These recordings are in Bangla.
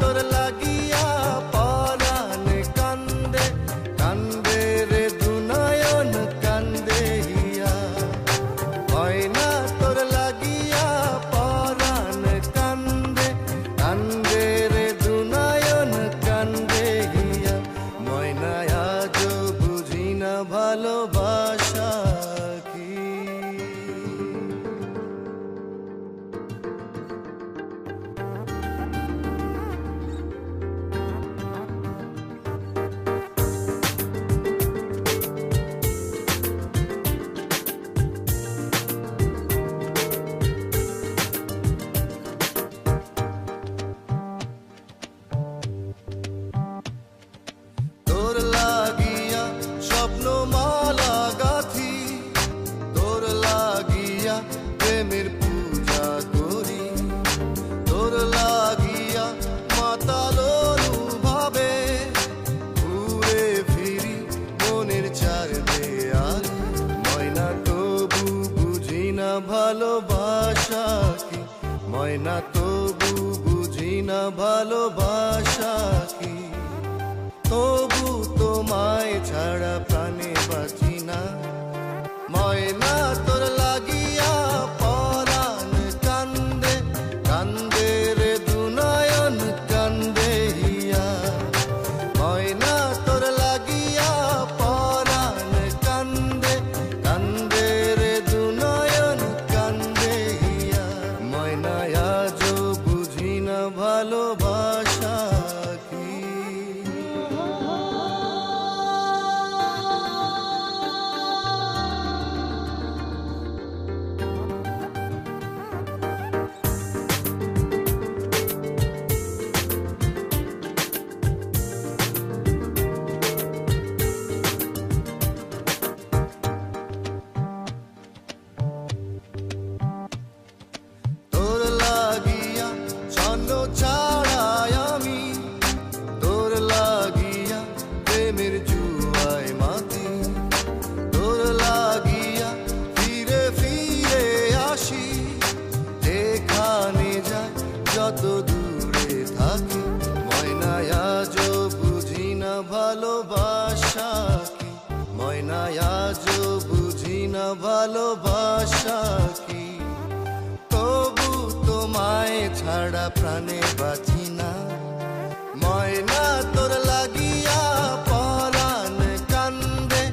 তোর লাগিয়া পরাণ কান্দে কান্দে রে দুনয়ন কান্দে হিয়া ময়না তোর লাগিয়া পরাণ কান্দে কান্দে রে দুনয়ন কান্দে হিয়া ময়না আজও বুঝি না ভালোবাসা কি তোর লাগিয়া স্বপ্ন মালা গাথি তোর লাগিয়া প্রেমের পূজা করি তোর লাগিয়া মাতাল অনুভবে ঘুরে ফিরি মনের চার দেয়াল ময়না তবু বুঝি না ভালোবাসা কি ময়না তবু বুঝি না ভালোবাসা কি তবু তোমায় ছাড়া প্রাণে বাঁচি না ময়না তোর লাগিয়া পরাণ কান্দে কান্দে রে দুনয়ন কান্দে হিয়া ময়না তোর লাগিয়া পরাণ কান্দে কান্দে রে দুনয়ন কান্দে হিয়া ময়না আজও বুঝি না ভালোবাসা কি তোর লাগিয়া ছন্ন ছাড়াই আমি তোর লাগিয়া প্রেমের জুয়ায় মাতি তোর লাগিয়া ফিরে ফিরে আসি যেখানে যাই যত দূরে থাকি ময়না আজও বুঝি না ভালোবাসা কি ময়না আজও বুঝি না ভালোবাসা কি তবু তোমায় ছাড়া প্রাণে বাঁচি না ময়না তোর লাগিয়া পরাণ কান্দে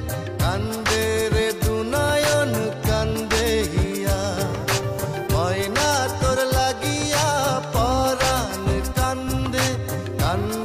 কান্দে রে দুনয়ন কান্দে হিয়া ময়না তোর লাগিয়া পরাণ কান্দে কান্দে